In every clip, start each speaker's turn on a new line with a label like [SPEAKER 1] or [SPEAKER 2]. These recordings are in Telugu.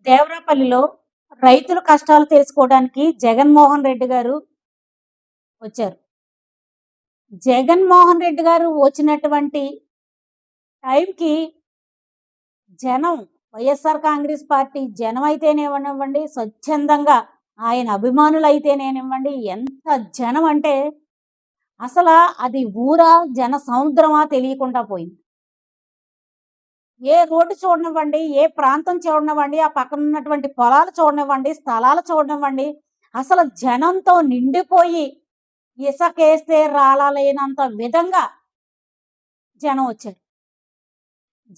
[SPEAKER 1] దేవరాపల్లిలో రైతుల కష్టాలు తెలుసుకోవడానికి జగన్మోహన్ రెడ్డి గారు వచ్చారు. జగన్మోహన్ రెడ్డి గారు వచ్చినటువంటి టైంకి జనం, వైఎస్ఆర్ కాంగ్రెస్ పార్టీ జనం అయితేనేవనివ్వండి, స్వచ్ఛందంగా ఆయన అభిమానులైతేనేనివ్వండి, ఎంత జనం అంటే అసలా అది ఊరా, జన సముద్రమా తెలియకుండా పోయింది. ఏ రోడ్డు చూడనివ్వండి, ఏ ప్రాంతం చూడనివ్వండి, ఆ పక్కన ఉన్నటువంటి పొలాలు చూడనివ్వండి, స్థలాలు చూడనివ్వండి, అసలు జనంతో నిండిపోయి ఇసకేస్తే రాళ్ళలేనంత విధంగా జనం వచ్చారు.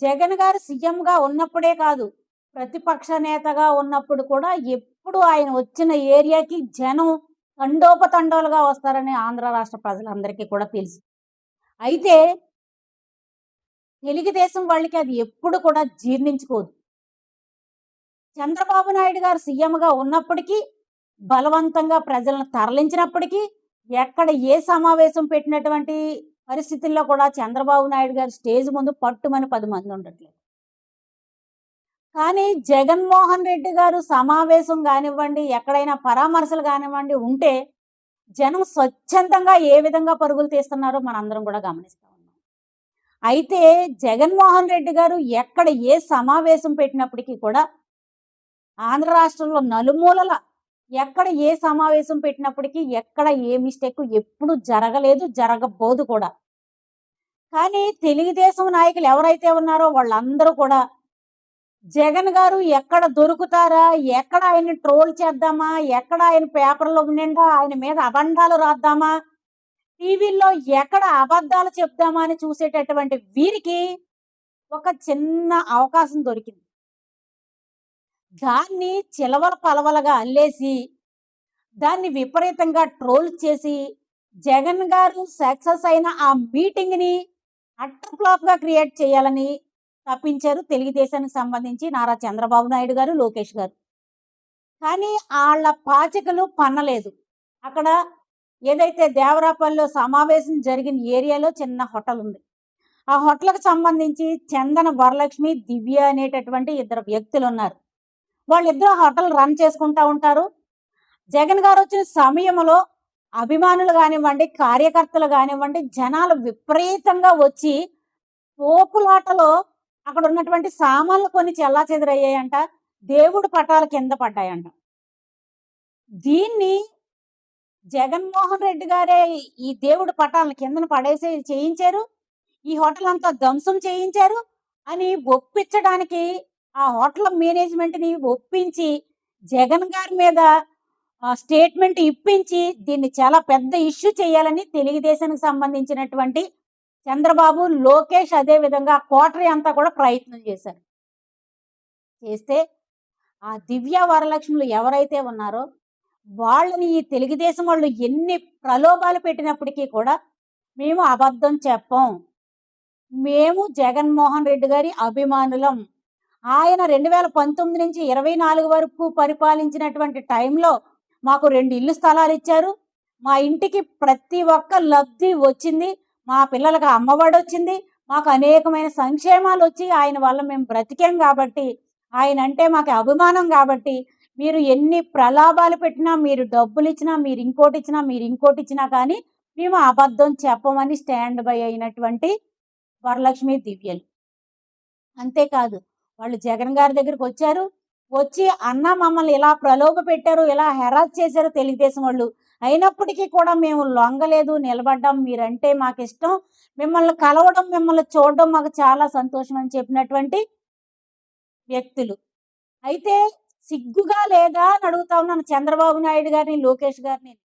[SPEAKER 1] జగన్ గారు సీఎంగా ఉన్నప్పుడే కాదు, ప్రతిపక్ష నేతగా ఉన్నప్పుడు కూడా ఎప్పుడు ఆయన వచ్చిన ఏరియాకి జనం తండోపతండాలుగా వస్తారని ఆంధ్ర రాష్ట్ర ప్రజలందరికీ కూడా తెలుసు. అయితే తెలుగుదేశం వాళ్ళకి అది ఎప్పుడు కూడా జీర్ణించుకోదు. చంద్రబాబు నాయుడు గారు సీఎంగా ఉన్నప్పటికీ, బలవంతంగా ప్రజలను తరలించినప్పటికీ, ఎక్కడ ఏ సమావేశం పెట్టినటువంటి పరిస్థితుల్లో కూడా చంద్రబాబు నాయుడు గారు స్టేజ్ ముందు పట్టుమని 10 మంది ఉండట్లేదు. కానీ జగన్మోహన్ రెడ్డి గారు సమావేశం గానివ్వండి, ఎక్కడైనా పరామర్శలు గానివ్వండి ఉంటే, జనం స్వచ్ఛందంగా ఏ విధంగా పరుగులు తీస్తున్నారో మనందరం కూడా గమనిస్తా ఉన్నాం. అయితే జగన్మోహన్ రెడ్డి గారు ఎక్కడ ఏ సమావేశం పెట్టినప్పటికీ కూడా ఆంధ్ర రాష్ట్రంలో నలుమూలల ఎక్కడ ఏ సమావేశం పెట్టినప్పటికీ ఎక్కడ ఏ మిస్టేక్ ఎప్పుడు జరగలేదు, జరగబోదు కూడా. కానీ తెలుగుదేశం నాయకులు ఎవరైతే ఉన్నారో వాళ్ళందరూ కూడా జగన్ గారు ఎక్కడ దొరుకుతారా, ఎక్కడ ఆయన్ని ట్రోల్ చేద్దామా, ఎక్కడ ఆయన పేపర్‌లో నిండా ఆయన మీద అబండాలు రాద్దామా, టీవీల్లో ఎక్కడ అబద్ధాలు చెప్దామా అని చూసేటటువంటి వీరికి ఒక చిన్న అవకాశం దొరికింది. దాన్ని చిలవల పలవలుగా అల్లేసి, దాన్ని విపరీతంగా ట్రోల్ చేసి, జగన్ గారు సక్సెస్ అయిన ఆ మీటింగ్‌ని అట్టర్ ఫ్లాప్‌గా క్రియేట్ చేయాలని తప్పించారు తెలుగుదేశానికి సంబంధించి నారా చంద్రబాబు నాయుడు గారు, లోకేష్ గారు. కానీ ఆళ్ళ పాచికలు పన్నలేదు. అక్కడ ఏదైతే దేవరాపల్లిలో సమావేశం జరిగిన ఏరియాలో చిన్న హోటల్ ఉంది. ఆ హోటల్‌కి సంబంధించి చందన వరలక్ష్మి, దివ్య అనేటటువంటి ఇద్దరు వ్యక్తులున్నారు. వాళ్ళిద్దరూ హోటల్ రన్ చేసుకుంటా ఉంటారు. జగన్ గారొచ్చిన సమయంలో అభిమానులు గానివ్వండి, కార్యకర్తలు గానివ్వండి, జనాలు విపరీతంగా వచ్చి తోపులాటలో అక్కడున్నటువంటి సామాన్లు కొన్ని చెల్లాచెదరయ్యాయంట. దేవుడి పటాలు కింద పడ్డాయంట. దీన్ని జగన్మోహన్ రెడ్డి గారే ఈ దేవుడి పటాలను కిందన పడేసి చేయించారు. ఈ హోటల్ అంతా ధ్వంసం చేయించారు అని ఒప్పించడానికి ఆ హోటల్ మేనేజ్మెంట్‌ని ఒప్పించి జగన్ గారి మీద స్టేట్మెంట్ ఇప్పించి దీన్ని చాలా పెద్ద ఇష్యూ చేయాలని తెలుగుదేశానికి సంబంధించినటువంటి చంద్రబాబు, లోకేష్ అదే విధంగా కోటరీ అంతా కూడా ప్రయత్నం చేశారు. చేస్తే ఆ దివ్య వరలక్ష్ములు ఎవరైతే ఉన్నారో వాళ్ళని ఈ తెలుగుదేశం వాళ్ళు ఎన్ని ప్రలోభాలు పెట్టినప్పటికీ కూడా మేము అబద్ధం చెప్పం. మేము జగన్మోహన్ రెడ్డి గారి అభిమానులం. ఆయన 2019 నుంచి 24 వరకు పరిపాలించినటువంటి టైంలో మాకు 2 ఇల్లు స్థలాలిచ్చారు. మా ఇంటికి ప్రతి ఒక్క లబ్ధి వచ్చింది. మా పిల్లలకి అమ్మఒడొచ్చింది. మాకు అనేకమైన సంక్షేమాలొచ్చి ఆయన వల్ల మేము బ్రతికాం గాబట్టి, ఆయనంటే మాకు అభిమానం గాబట్టి, మీరు ఎన్ని ప్రలాభాలు పెట్టినా, మీరు డబ్బులిచ్చినా, మీరు ఇంకోటిచ్చినా, మీరు ఇంకోటిచ్చినా కానీ మేము అబద్ధం చెప్పమని స్టాండ్ బై అయినటువంటి వరలక్ష్మి, దివ్యలు. అంతేకాదు వాళ్ళు జగన్ గారి దగ్గరికొచ్చారు. వచ్చి అన్న మమ్మల్ని ఇలా ప్రలోభ పెట్టారు, ఇలా హెరాస్ చేశారు తెలుగుదేశం వాళ్ళు. అయినప్పటికీ కూడా మేము లొంగలేదు, నిలబడ్డాం. మీరంటే మాకిష్టం. మిమ్మల్ని కలవడం, మిమ్మల్ని చూడడం మాకు చాలా సంతోషం అని చెప్పినటువంటి వ్యక్తులు. అయితే సిగ్గుగా లేదా అని అడుగుతా ఉన్నాను చంద్రబాబు నాయుడు గారిని, లోకేష్ గారిని.